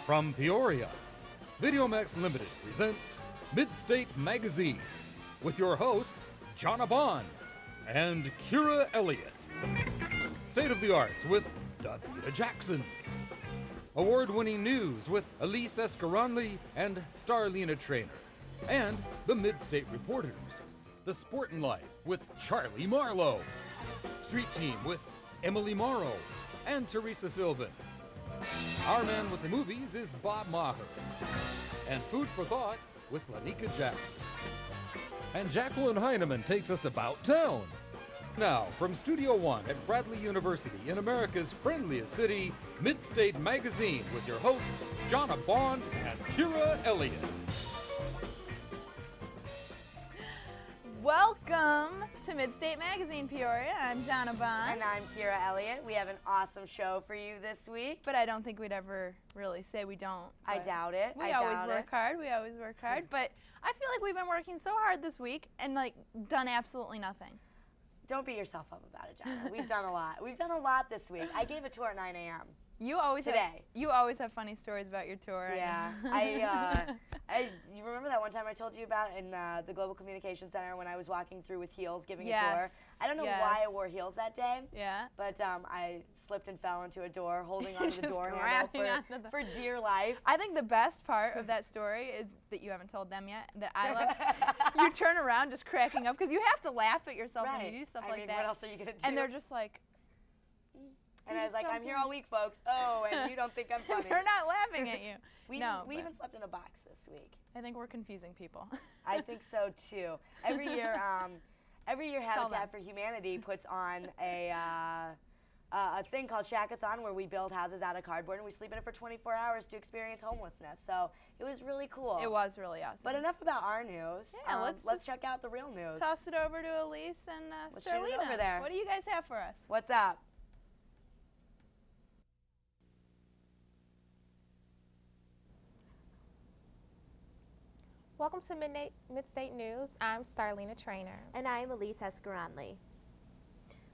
From Peoria, Videomax Limited presents Midstate Magazine with your hosts, Jonna Bond and Kira Elliott. State of the Arts with Davida Jackson. Award-winning news with Elise Escaronli and Starlina Trainer. And the Midstate Reporters. The Sportin' Life with Charlie Marlowe. Street Team with Emily Morrow and Teresa Philbin. Our man with the movies is Bob Maher. And Food for Thought with Lanika Jackson. And Jacqueline Heineman takes us about town. Now, from Studio One at Bradley University in America's friendliest city, Midstate Magazine with your hosts, Jonna Bond and Kira Elliott. Welcome to Midstate Magazine, Peoria. I'm Jonna Bond. And I'm Kira Elliott. We have an awesome show for you this week. But I don't think we'd ever really say we don't. I doubt it. We always work hard. We always work hard. But I feel like we've been working so hard this week and done absolutely nothing. Don't beat yourself up about it, Jonna. We've done a lot. We've done a lot this week. I gave a tour at 9 a.m. You always have funny stories about your tour. Yeah. You remember that one time I told you about in the Global Communication Center when I was walking through with heels giving a tour? I don't know why I wore heels that day. Yeah. But I slipped and fell into a door, holding onto the door handle for dear life. I think the best part of that story is that you haven't told them yet, that I love. You turn around just cracking up because you have to laugh at yourself when you do stuff like that. What else are you going to do? And they're just like, and I was like, I'm here all week, folks. Oh, and you don't think I'm funny. They're not laughing at you. We even slept in a box this week. I think we're confusing people. I think so, too. Every year Habitat for Humanity puts on a thing called Shackathon where we build houses out of cardboard and we sleep in it for 24 hours to experience homelessness. So it was really cool. It was really awesome. But enough about our news. Yeah, let's check out the real news. Toss it over to Elise and Starlina. Over there. What do you guys have for us? What's up? Welcome to Midstate News. I'm Starlina Trainer. And I'm Elise Escaronli.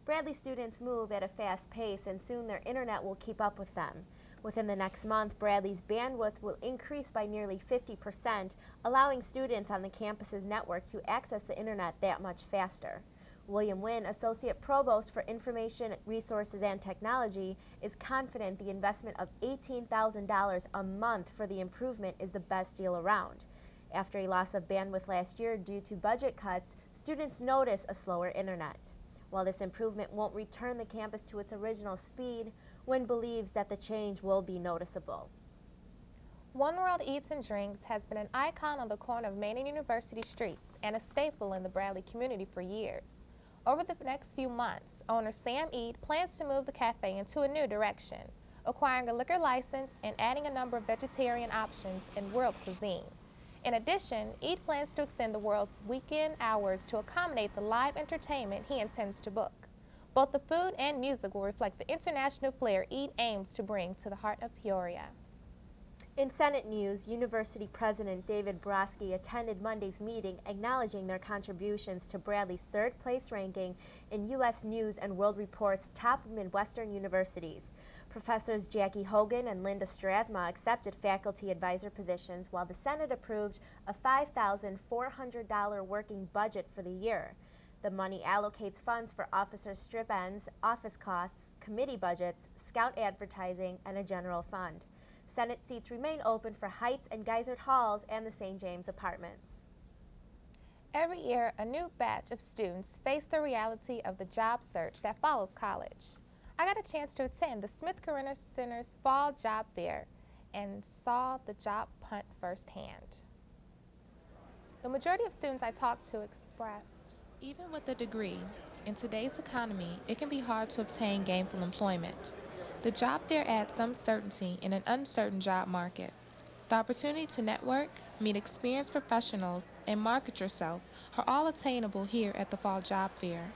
Bradley students move at a fast pace and soon their internet will keep up with them. Within the next month, Bradley's bandwidth will increase by nearly 50%, allowing students on the campus's network to access the internet that much faster. William Wynn, Associate Provost for Information Resources and Technology, is confident the investment of $18,000 a month for the improvement is the best deal around. After a loss of bandwidth last year due to budget cuts, students notice a slower internet. While this improvement won't return the campus to its original speed, Wynn believes that the change will be noticeable. One World Eats and Drinks has been an icon on the corner of Main and University streets and a staple in the Bradley community for years. Over the next few months, owner Sam Eade plans to move the cafe into a new direction, acquiring a liquor license and adding a number of vegetarian options in world cuisine. In addition, Eade plans to extend the world's weekend hours to accommodate the live entertainment he intends to book. Both the food and music will reflect the international flair Eade aims to bring to the heart of Peoria. In Senate news, University President David Brodsky attended Monday's meeting acknowledging their contributions to Bradley's third-place ranking in U.S. News and World Report's top Midwestern universities. Professors Jackie Hogan and Linda Strasma accepted faculty advisor positions while the Senate approved a $5,400 working budget for the year. The money allocates funds for officers' strip ends, office costs, committee budgets, scout advertising, and a general fund. Senate seats remain open for Heights and Geisert Halls and the St. James Apartments. Every year, a new batch of students face the reality of the job search that follows college. I got a chance to attend the Smith Carina Center's Fall Job Fair and saw the job hunt firsthand. The majority of students I talked to expressed, even with a degree, in today's economy, it can be hard to obtain gainful employment. The job fair adds some certainty in an uncertain job market. The opportunity to network, meet experienced professionals, and market yourself are all attainable here at the Fall Job Fair.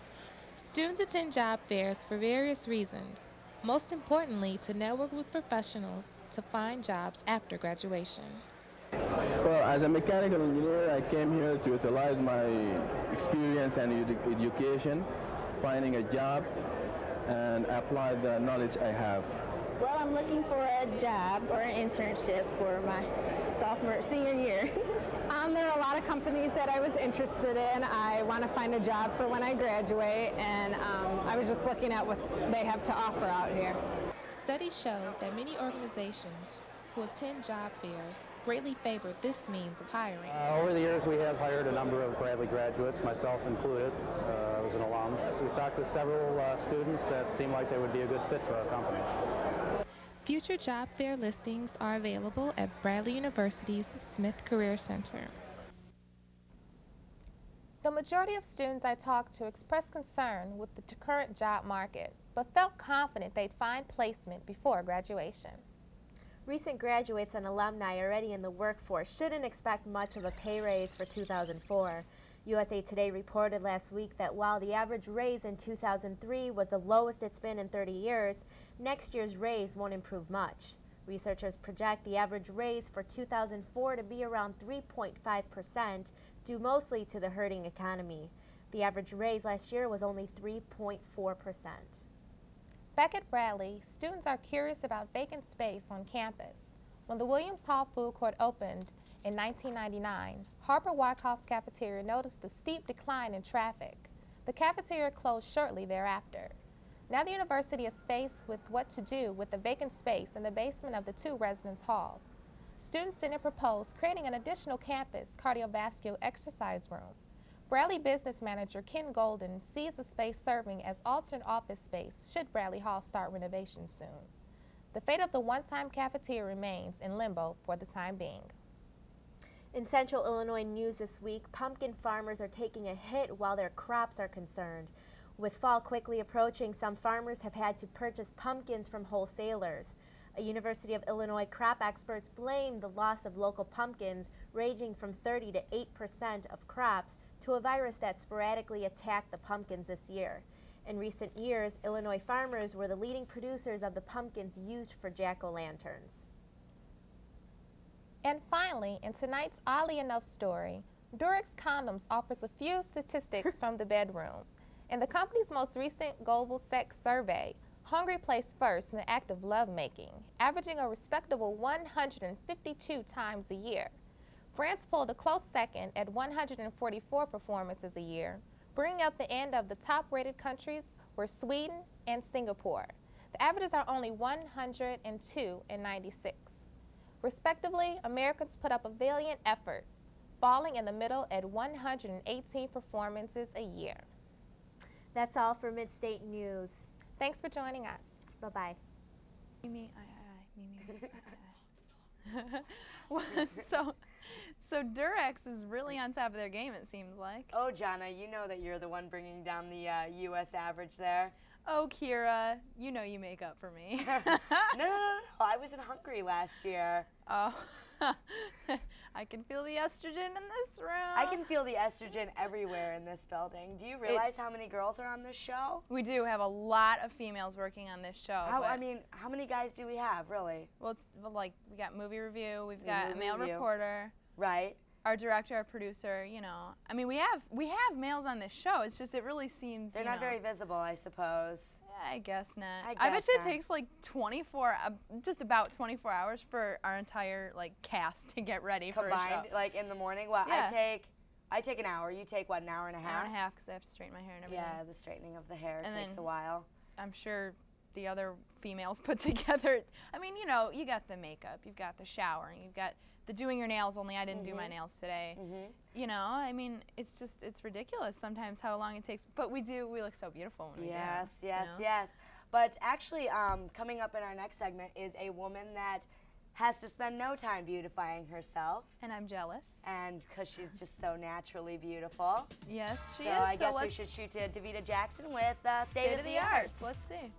Students attend job fairs for various reasons, most importantly to network with professionals to find jobs after graduation. Well, as a mechanical engineer, I came here to utilize my experience and education, finding a job, and apply the knowledge I have. Well, I'm looking for a job or an internship for my senior year. There are a lot of companies that I was interested in. I want to find a job for when I graduate, and I was just looking at what they have to offer out here. Studies show that many organizations who attend job fairs greatly favor this means of hiring. Over the years, we have hired a number of Bradley graduates, myself included. I was an alum. So we've talked to several students that seem like they would be a good fit for our company. Future job fair listings are available at Bradley University's Smith Career Center. The majority of students I talked to expressed concern with the current job market, but felt confident they'd find placement before graduation. Recent graduates and alumni already in the workforce shouldn't expect much of a pay raise for 2004. USA Today reported last week that while the average raise in 2003 was the lowest it's been in 30 years, next year's raise won't improve much. Researchers project the average raise for 2004 to be around 3.5%, due mostly to the hurting economy. The average raise last year was only 3.4%. Back at Bradley, students are curious about vacant space on campus. When the Williams Hall Food Court opened in 1999, Harper Wyckoff's cafeteria noticed a steep decline in traffic. The cafeteria closed shortly thereafter. Now the university is faced with what to do with the vacant space in the basement of the two residence halls. Students Senate proposed creating an additional campus cardiovascular exercise room. Bradley business manager Ken Golden sees the space serving as alternate office space should Bradley Hall start renovation soon. The fate of the one-time cafeteria remains in limbo for the time being. In Central Illinois news this week, pumpkin farmers are taking a hit while their crops are concerned. With fall quickly approaching, some farmers have had to purchase pumpkins from wholesalers. A University of Illinois crop experts blame the loss of local pumpkins, ranging from 30 to 8% of crops, to a virus that sporadically attacked the pumpkins this year. In recent years, Illinois farmers were the leading producers of the pumpkins used for jack-o'-lanterns. And finally, in tonight's Oddly Enough story, Durex Condoms offers a few statistics from the bedroom. In the company's most recent global sex survey, Hungary placed first in the act of lovemaking, averaging a respectable 152 times a year. France pulled a close second at 144 performances a year. Bringing up the end of the top-rated countries were Sweden and Singapore. The averages are only 102 and 96. Respectively, Americans put up a valiant effort, falling in the middle at 118 performances a year. That's all for Midstate News. Thanks for joining us. Bye-bye. So Durex is really on top of their game, it seems like. Oh, Jonna, you know that you're the one bringing down the U.S. average there. Oh, Kira, you know you make up for me. No. I was in Hungary last year. Oh, I can feel the estrogen in this room. I can feel the estrogen everywhere in this building. Do you realize how many girls are on this show? We do have a lot of females working on this show. How many guys do we have, really? Well, like we got movie review, we've got a male reporter. Right. Our director, our producer, you know. I mean, we have males on this show. It's just it really seems they're not very visible, I suppose. Yeah, I guess not. I bet you it takes like just about 24 hours for our entire cast to get ready for a show. Combined, like in the morning. Well, yeah. I take an hour. You take what, an hour and a half? An hour and a half because I have to straighten my hair and everything. Yeah, the straightening of the hair takes a while. I'm sure the other females put together. I mean, you know, you got the makeup, you've got the showering, you've got the doing your nails, only I didn't do my nails today. You know, I mean, it's ridiculous sometimes how long it takes. But we look so beautiful when we do. Yes. But actually, coming up in our next segment is a woman that has to spend no time beautifying herself. And I'm jealous. And because she's just so naturally beautiful. Yes, she is. So I guess we should shoot to Davita Jackson with State of the Arts. Let's see.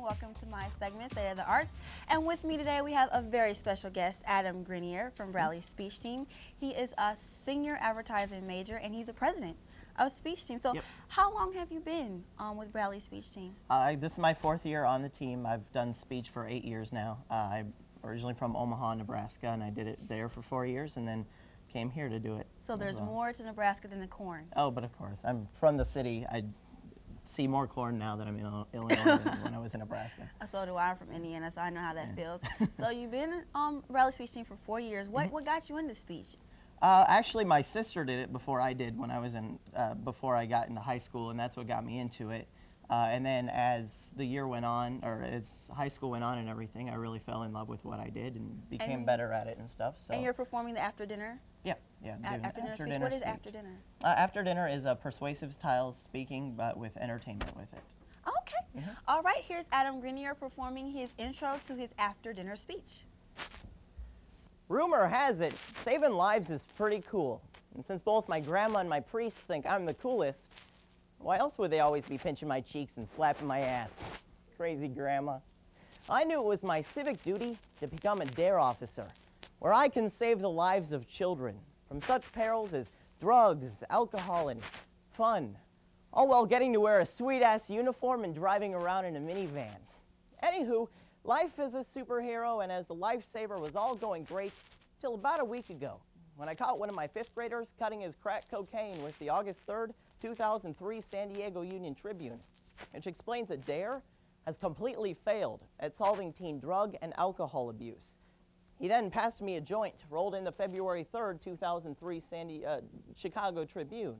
Welcome to my segment, State of the Arts. And with me today, we have a very special guest, Adam Grenier from Bradley Speech Team. He is a senior advertising major, and he's the president of Speech Team. So how long have you been with Bradley Speech Team? This is my 4th year on the team. I've done speech for 8 years now. I originally from Omaha, Nebraska, and I did it there for 4 years, and then came here to do it. So there's more to Nebraska than the corn. Oh, but of course, I'm from the city. I see more corn now that I'm in Illinois than when I was in Nebraska. So do I. I'm from Indiana, so I know how that feels. So you've been Rally speech team for 4 years. What got you into speech? Actually, my sister did it before I did when I was in before I got into high school, and that's what got me into it. And then as the year went on, or as high school went on and everything, I really fell in love with what I did and became better at it and stuff. So. And you're performing the after dinner? Yeah, yeah. After dinner speech. What is after dinner? After dinner is a persuasive style speaking, but with entertainment with it. Okay. All right, here's Adam Grenier performing his intro to his after dinner speech. Rumor has it, saving lives is pretty cool. And since both my grandma and my priest think I'm the coolest, why else would they always be pinching my cheeks and slapping my ass? Crazy grandma. I knew it was my civic duty to become a DARE officer, where I can save the lives of children from such perils as drugs, alcohol, and fun, all while getting to wear a sweet-ass uniform and driving around in a minivan. Anywho, life as a superhero and as a lifesaver was all going great till about a week ago, when I caught one of my 5th graders cutting his crack cocaine with the August 3rd, 2003 San Diego Union Tribune, which explains that DARE has completely failed at solving teen drug and alcohol abuse. He then passed me a joint rolled in the February 3rd, 2003 Chicago Tribune,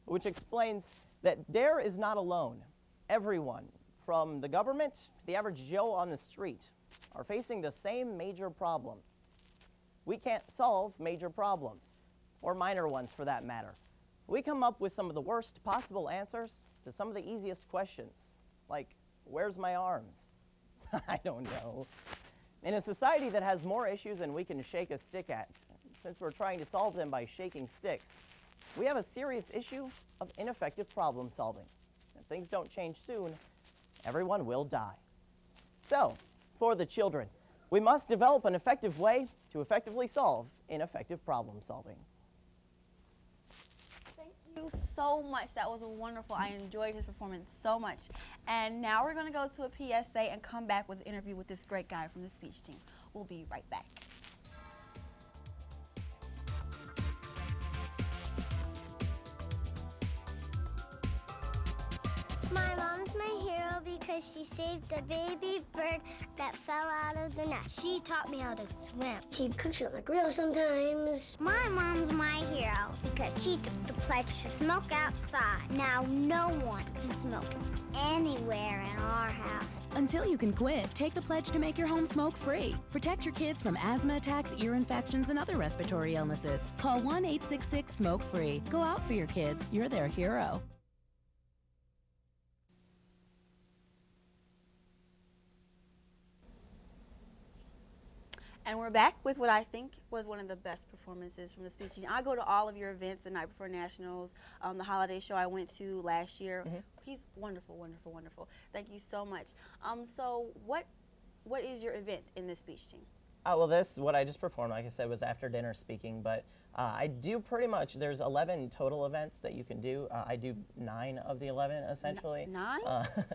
which explains that DARE is not alone. Everyone, from the government to the average Joe on the street, are facing the same major problem. We can't solve major problems, or minor ones for that matter. We come up with some of the worst possible answers to some of the easiest questions, like, where's my arms? I don't know. In a society that has more issues than we can shake a stick at, since we're trying to solve them by shaking sticks, we have a serious issue of ineffective problem solving. If things don't change soon, everyone will die. So, for the children, we must develop an effective way to effectively solve ineffective problem solving. Thank you so much. That was wonderful. I enjoyed his performance so much. And now we're going to go to a PSA and come back with an interview with this great guy from the speech team. We'll be right back. My mom's my hero because she saved a baby bird that fell out of the nest. She taught me how to swim. She cooks on the grill sometimes. My mom's my hero because she took the pledge to smoke outside. Now no one can smoke anywhere in our house. Until you can quit, take the pledge to make your home smoke-free. Protect your kids from asthma attacks, ear infections, and other respiratory illnesses. Call 1-866-SMOKE-FREE. Go out for your kids. You're their hero. And we're back with what I think was one of the best performances from the speech team. I go to all of your events, the night before nationals, the holiday show I went to last year. He's wonderful, wonderful, wonderful. Thank you so much. So what is your event in this speech team? Well, what I just performed, like I said, was after dinner speaking, but I do pretty much, there's 11 total events that you can do. I do 9 of the 11, essentially. 9?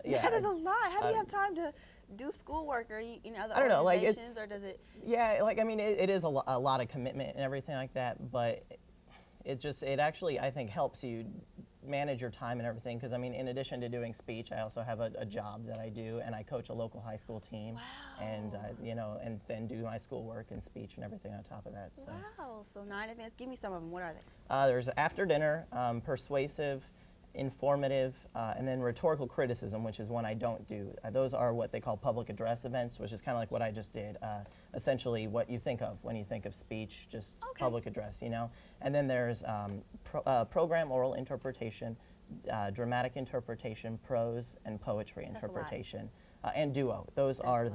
Yeah. That is a lot. How do you have time to do schoolwork or other I don't know, like organizations, or does it? Yeah, like, I mean, it is a lot of commitment and everything like that, but it actually, I think, helps you manage your time and everything, because I mean, in addition to doing speech, I also have a job that I do, and I coach a local high school team. Wow. And and then do my schoolwork and speech and everything on top of that. So. Wow, so 9 events. Give me some of them. What are they? There's after dinner, persuasive, informative, and then rhetorical criticism, which is one I don't do. Those are what they call public address events, which is kind of like what I just did. Essentially what you think of when you think of speech, just public address, And then there's program oral interpretation, dramatic interpretation, prose and poetry interpretation, and duo. Those are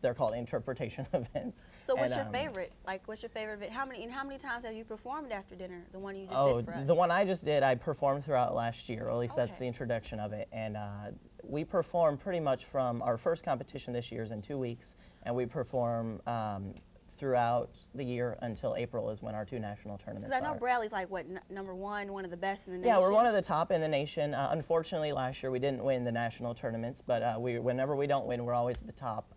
they're called interpretation events. So what's your favorite? Like, what's your favorite event? How many times have you performed after dinner? The one you just did for us? The one I just did, I performed throughout last year, or at least that's the introduction of it. And we perform pretty much from our first competition this year is in 2 weeks, and we perform throughout the year until April is when our 2 national tournaments are. Because I know Bradley's like, what, number 1, one of the best in the nation? Yeah, we're one of the top in the nation. Unfortunately, last year we didn't win the national tournaments, but whenever we don't win, we're always at the top.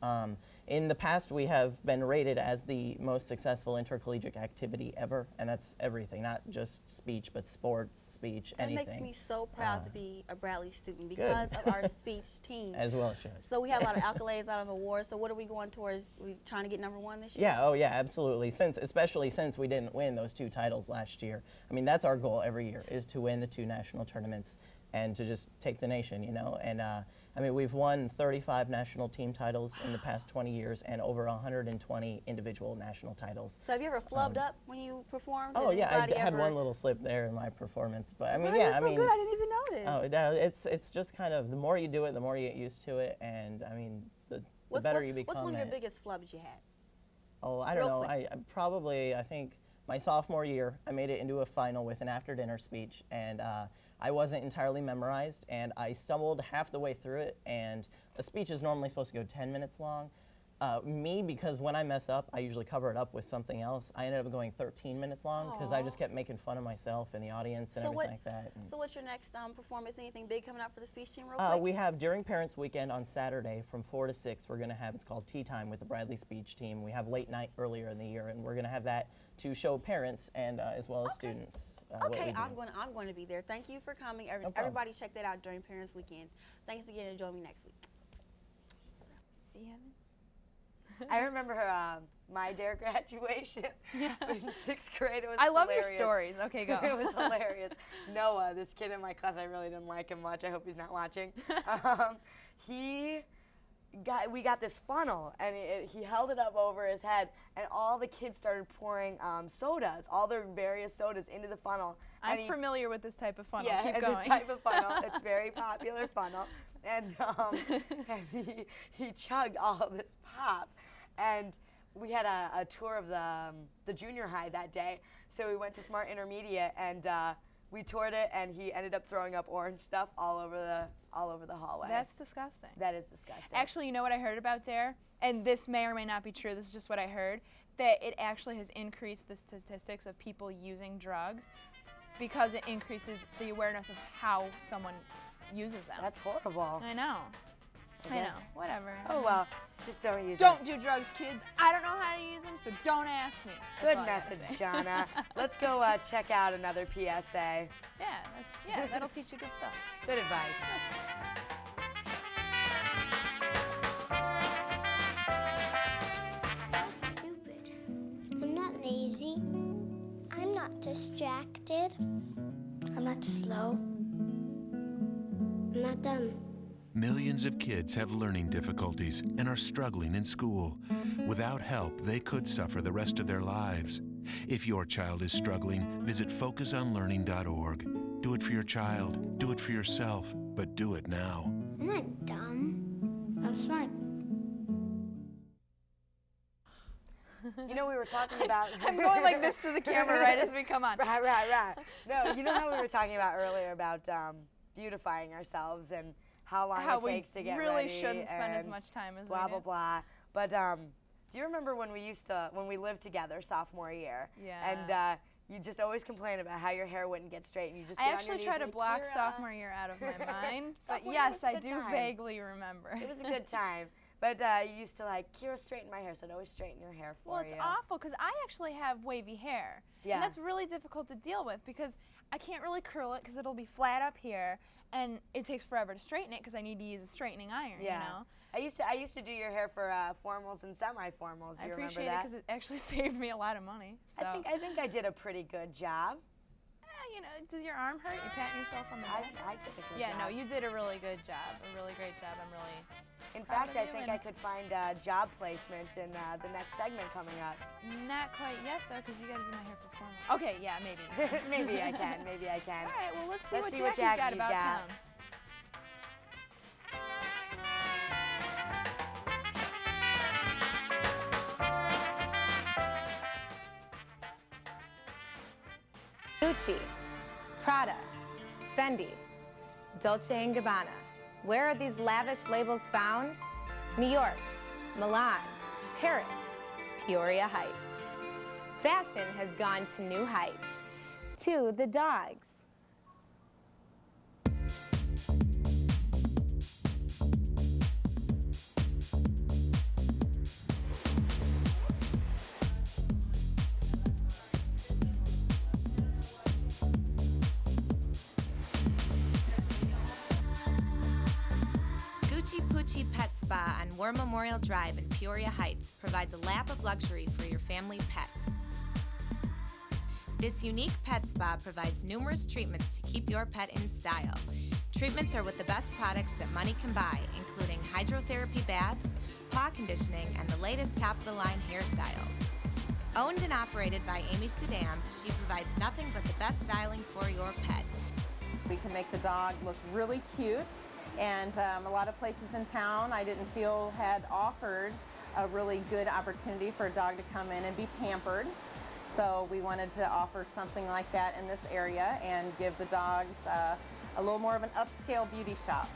In the past, we have been rated as the most successful intercollegiate activity ever, and that's everything, not just speech, but sports, speech, anything. That makes me so proud to be a Bradley student because of our speech team. As well should. So we have a lot of accolades, a lot of awards. So what are we going towards? Are we trying to get #1 this year? Yeah, oh yeah, absolutely. Especially since we didn't win those 2 titles last year. I mean, that's our goal every year, is to win the 2 national tournaments and to just take the nation, you know. And I mean, we've won 35 national team titles in the past 20 years and over 120 individual national titles. So have you ever flubbed up when you performed? Oh yeah, I had one little slip there in my performance, but I mean, yeah, I mean, good. I didn't even notice. Oh, it's just kind of the more you do it, the more you get used to it, and I mean, the better you become. What's one of your at biggest flubs you had? Oh, I don't know. I think my sophomore year, I made it into a final with an after-dinner speech, and I wasn't entirely memorized, and I stumbled half the way through it, and a speech is normally supposed to go 10 minutes long. Because when I mess up, I usually cover it up with something else. I ended up going 13 minutes long because I just kept making fun of myself and the audience and everything like that. So what's your next performance? Anything big coming up for the speech team real quick? We have during Parents Weekend on Saturday from 4 to 6, we're going to have, it's called Tea Time with the Bradley speech team. We have late night earlier in the year, and we're going to have that to show parents and as well as students. Okay, I'm going to be there. Thank you for coming. Everybody check that out during Parents Weekend. Thanks again, and join me next week. See you. I remember my DARE graduation in 6th grade. It was I love hilarious. your stories. Okay, go. It was hilarious. Noah, this kid in my class, I really didn't like him much. I hope he's not watching. We got this funnel, and he held it up over his head, and all the kids started pouring sodas, all their various sodas into the funnel. I'm familiar with this type of funnel. Yeah, Keep going. this type of funnel. It's a very popular funnel. And, and he chugged all of this pop. And we had a tour of the junior high that day, so we went to Smart Intermediate, and we toured it, and he ended up throwing up orange stuff all over the hallway. That's disgusting. That is disgusting. Actually, you know what I heard about DARE? And this may or may not be true. This is just what I heard. That it actually has increased the statistics of people using drugs because it increases the awareness of how someone uses them. That's horrible. I know. I know. Whatever. Oh, well, just don't use them. Don't do drugs, kids. I don't know how to use them, so don't ask me. Good message, Jonna. Let's go check out another PSA. Yeah, that'll teach you good stuff. Good advice. That's stupid. I'm not lazy. I'm not distracted. I'm not slow. I'm not dumb. Millions of kids have learning difficulties and are struggling in school. Without help, they could suffer the rest of their lives. If your child is struggling, visit focusonlearning.org. Do it for your child, do it for yourself, but do it now. I'm not dumb. I'm smart. You know, we were talking about... I'm going like this to the camera right as we come on. Right. No, you know how we were talking about earlier about beautifying ourselves and how long it takes to get ready. How we really shouldn't spend as much time as blah, we do. blah, blah. But do you remember when we lived together sophomore year? Yeah. And you just always complained about how your hair wouldn't get straight, and you just I actually try to block sophomore year out of my mind, but yes, I do vaguely remember. It was a good time. But you used to Kira, straighten my hair, so I'd always straighten your hair for you. Well, it's awful because I actually have wavy hair. Yeah. And that's really difficult to deal with because I can't really curl it because it'll be flat up here, and it takes forever to straighten it because I need to use a straightening iron, you know? I used to do your hair for formals and semi-formals. I appreciate it because it actually saved me a lot of money. So. I think I did a pretty good job. You know, does your arm hurt? You patting yourself on the back? I did a good job. Yeah, no, you did a really good job, a really great job. I'm really In fact, I think I could find job placement in the next segment coming up. Not quite yet, though, because you got to do my hair for formal. Okay, yeah, maybe. Maybe I can. Maybe I can. All right, well, let's see what Jackie's got about town. Gucci, Prada, Fendi, Dolce & Gabbana. Where are these lavish labels found? New York, Milan, Paris, Peoria Heights. Fashion has gone to new heights. To the dogs. Gucci Poochie Pet Spa on War Memorial Drive in Peoria Heights provides a lap of luxury for your family pet. This unique pet spa provides numerous treatments to keep your pet in style. Treatments are with the best products that money can buy, including hydrotherapy baths, paw conditioning, and the latest top-of-the-line hairstyles. Owned and operated by Amy Sudam, she provides nothing but the best styling for your pet. We can make the dog look really cute, and a lot of places in town I didn't feel had offered a really good opportunity for a dog to come in and be pampered. So we wanted to offer something like that in this area and give the dogs a little more of an upscale beauty shop.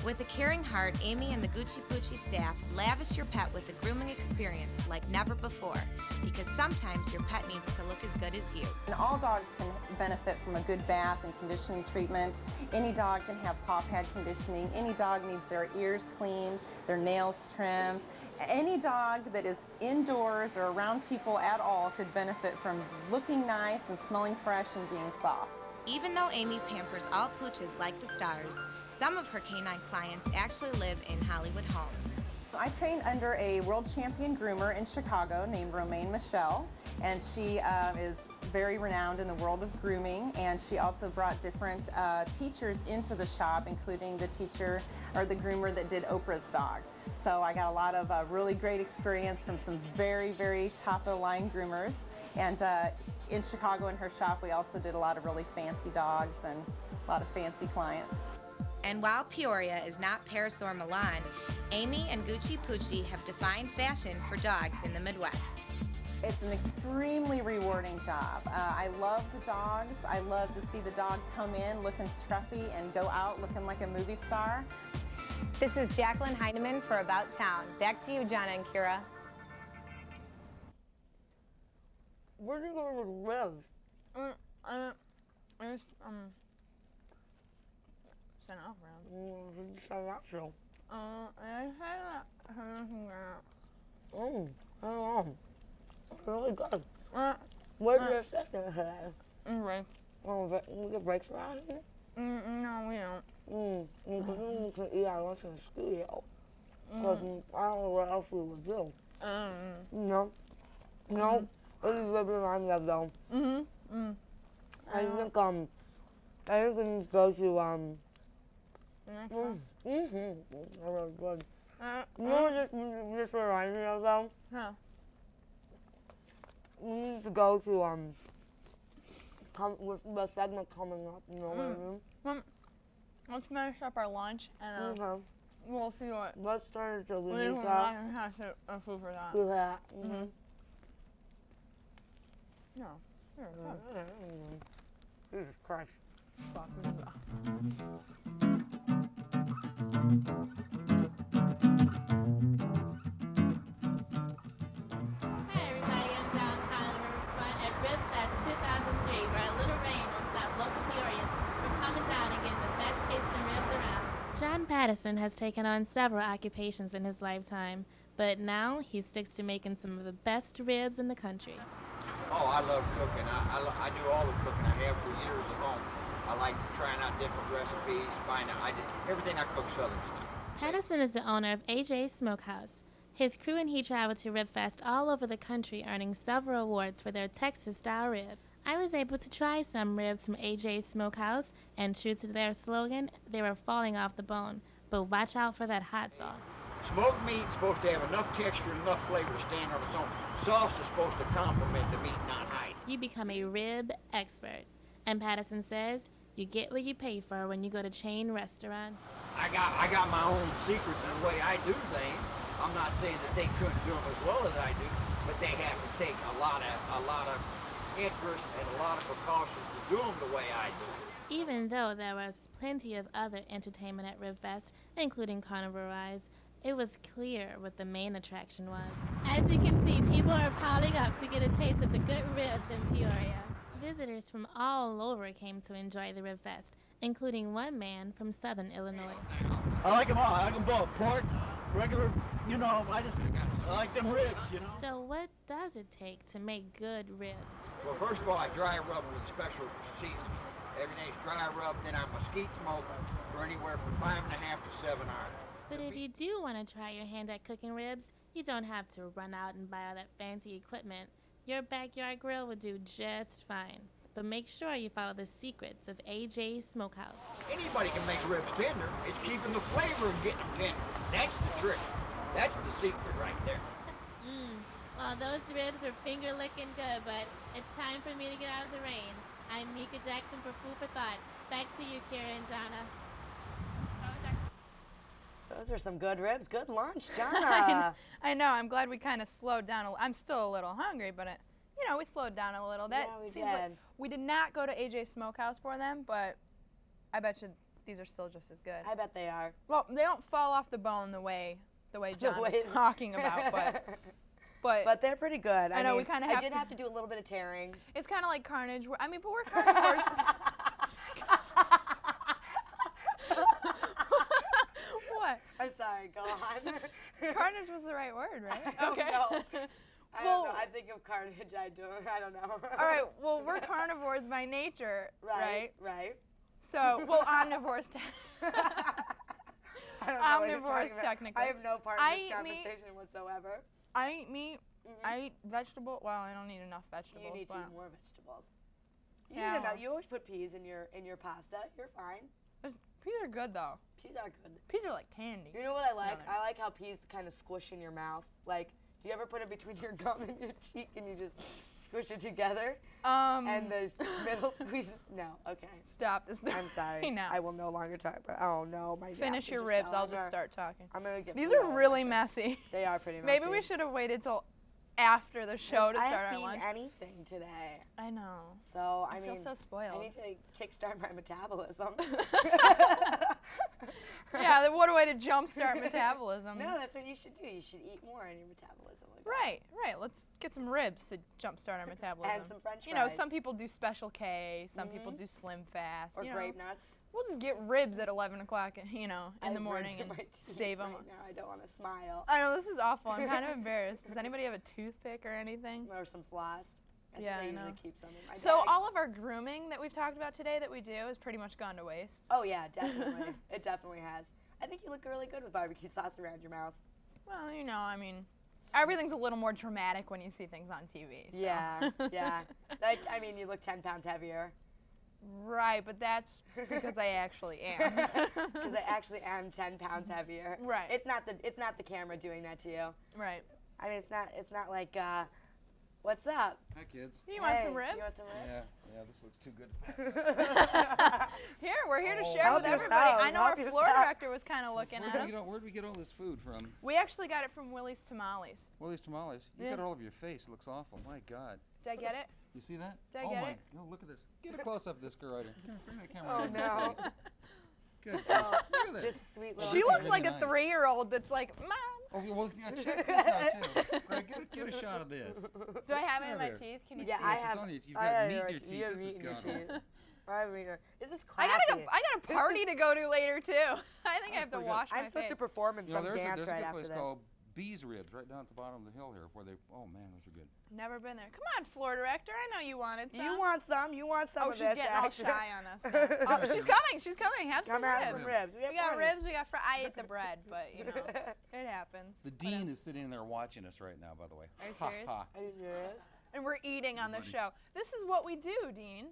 With a caring heart, Amy and the Gucci Poochie staff lavish your pet with a grooming experience like never before, because sometimes your pet needs to look as good as you. And all dogs can benefit from a good bath and conditioning treatment. Any dog can have paw pad conditioning. Any dog needs their ears cleaned, their nails trimmed. Any dog that is indoors or around people at all could benefit from looking nice and smelling fresh and being soft. Even though Amy pampers all pooches like the stars, some of her canine clients actually live in Hollywood homes. I trained under a world champion groomer in Chicago named Romaine Michelle, and she is very renowned in the world of grooming, and she also brought different teachers into the shop, including the teacher or the groomer that did Oprah's dog. So I got a lot of really great experience from some very, very top-of-the-line groomers. And in Chicago in her shop, we also did a lot of really fancy dogs and a lot of fancy clients. And while Peoria is not Paris or Milan, Amy and Gucci Poochie have defined fashion for dogs in the Midwest. It's an extremely rewarding job. I love the dogs. I love to see the dog come in looking scruffy and go out looking like a movie star. This is Jacqueline Heineman for About Town. Back to you, Jonna and Kira. Where do you go to live? Sent off around. Who did you send that to? I had I don't know. It's really good. Where's your sister today? Break. Oh, we get breaks around here? No, we don't. We can eat our lunch in the studio. Because I don't know what else we would do. No. No. It is really remind me of though. I think we need to go to really good. You know what this reminds me of though? Huh. We need to go to with the segment coming up, you know what I mean? Let's finish up our lunch and we'll see what. Let's turn it to We Lunica. have a food for that. Do that. No. Jesus Christ. Fuck. Hi everybody, I'm downtown Riverfront at RibFest 2003, where a little rain won't stop local Peorians from coming down and getting the best tasting ribs around. John Pattison has taken on several occupations in his lifetime, but now he sticks to making some of the best ribs in the country. Oh, I love cooking. I do all the cooking. I have for years at home. I like trying out different recipes, everything I cook Southern style. Pattison is the owner of AJ's Smokehouse. His crew and he travel to RibFest all over the country, earning several awards for their Texas-style ribs. I was able to try some ribs from AJ's Smokehouse, and true to their slogan, they were falling off the bone. But watch out for that hot sauce. Smoked meat's supposed to have enough texture and enough flavor to stand on its own. Sauce is supposed to complement the meat, not hide. You become a rib expert. And Pattison says, you get what you pay for when you go to chain restaurants. I got my own secrets in the way I do things. I'm not saying that they couldn't do them as well as I do, but they have to take a lot of interest and a lot of precautions to do them the way I do. Even though there was plenty of other entertainment at RibFest, including carnival rides, it was clear what the main attraction was. As you can see, people are piling up to get a taste of the good ribs in Peoria. Visitors from all over came to enjoy the RibFest, including one man from Southern Illinois. I like them all. I like them both. Pork, regular, I like them ribs, So what does it take to make good ribs? Well, first of all, I dry rub with special seasoning. Everything's dry rub, then I mesquite smoke for anywhere from 5.5 to 7 hours. But if you do want to try your hand at cooking ribs, you don't have to run out and buy all that fancy equipment. Your backyard grill will do just fine. But make sure you follow the secrets of AJ's Smokehouse. Anybody can make ribs tender. It's keeping the flavor and getting them tender. That's the trick. That's the secret right there. Well, those ribs are finger-licking good, but it's time for me to get out of the rain. I'm Mika Jackson for Food for Thought. Back to you, Kira and Jonna. Those are some good ribs. Good lunch, Jonna. I know. I'm glad we kind of slowed down. I'm still a little hungry, but we slowed down a little. That we seems did. like we did not go to AJ Smokehouse for them, but I bet you these are still just as good. I bet they are. Well, they don't fall off the bone the way John was talking about, but they're pretty good. I know mean, we kind of have to do a little bit of tearing. It's kind of like Carnage. I mean, but we're carnivores. What? I'm sorry. Go on. Carnage was the right word, right? Okay. I don't know. I think of carnage. I don't know. All right. Well, we're carnivores by nature, right? Right. So, well, omnivores. I don't know what you're Omnivores, talking about. technically. I have no part in this conversation whatsoever. I eat meat. I eat vegetable. Well, I don't eat enough vegetables. You need to eat more vegetables. You Yeah. need enough. You always put peas in your pasta. You're fine. Peas are good though. Peas are good. Peas are like candy. You know what I like? I like how peas kind of squish in your mouth. Like, do you ever put it between your gum and your cheek and you just squish it together? And the middle squeezes? No. Okay. Stop this. I'm sorry. No. I will no longer talk. But oh no, my. Finish your ribs. I'll just start talking. I'm gonna get. These are really messy. They are pretty messy. Maybe we should have waited till after the show to start our lunch. I haven't eaten anything today. I know. So I feel so spoiled. I need to kickstart my metabolism. Yeah, what a way to jumpstart metabolism. No, that's what you should do. You should eat more and your metabolism will go. Right. Let's get some ribs to jumpstart our metabolism. And some French fries. You know, some people do Special K, some people do Slim Fast. Or grape nuts. We'll just get ribs at 11 o'clock, in the morning and save them. Right now, I don't want to smile. I know, this is awful. I'm kind of embarrassed. Does anybody have a toothpick or anything? Or some floss. I usually keep some in my So bag. all of our grooming that we've talked about today that we do has pretty much gone to waste. Oh yeah, definitely. It definitely has. I think you look really good with barbecue sauce around your mouth. Well, I mean, everything's a little more dramatic when you see things on TV. So. Yeah, yeah. Like, I mean, you look 10 pounds heavier. Right, but that's because I actually am. Because I actually am 10 pounds heavier. Right. It's not the camera doing that to you. Right. I mean, it's not like, what's up? Hi, kids. You want some ribs? You want some ribs? Yeah, this looks too good to pass. Here, we're here to share with everybody. I know our floor director was kind of looking at them. Where'd we get all this food from? We actually got it from Willie's Tamales. Willie's Tamales. You got it all over your face. It looks awful. My God. Did I get it? You see that? Did I get it? No, look at this. Get a close up of this girl right here. Bring that camera Oh, in. no. Good. Look at This sweet little. She looks like a 3-year-old that's like, Mom. Oh, well, yeah, check this out, too. Greg, get a shot of this. Do I have it in my There. teeth? Can you Yeah, see I it? have. It's on you. You've got meat in your teeth. You have This meat is in your gone. teeth. Is this I classy? got a party to go to later too. I think I have to wash my I'm supposed face. to perform in some there's dance a right good after place this. called Bees Ribs right down at the bottom of the hill here where they, oh man, those are good. Never been there. Come on, floor director. I know you wanted some. You want some Oh, of she's this. getting all shy on us now. Oh, she's coming. She's coming. Have some ribs. We got ribs. We got I ate the bread, but it happens. The dean is sitting there watching us right now, by the way. Are you serious? Are you serious? And we're eating on the show. This is what we do, Dean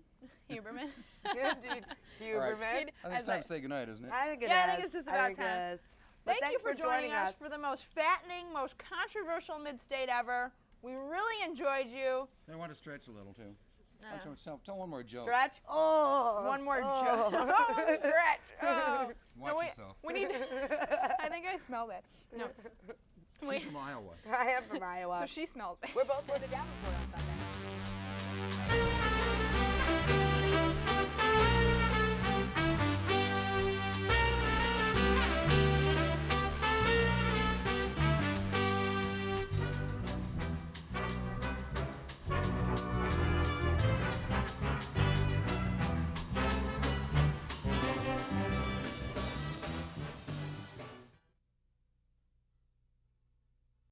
Huberman. Dean Huberman. Right. I think it's time to say goodnight, isn't it? I think it is. I think it's just about time. But Thank you for joining us for the most fattening, most controversial Midstate ever. We really enjoyed you. I want to stretch a little, too. Tell one more joke. Stretch? Oh. One more joke. Oh, stretch. Oh. Watch yourself. We need I think I smell that. No. She's from Iowa. I am from Iowa. So she smells bad. We're both going to Davenport on Sunday.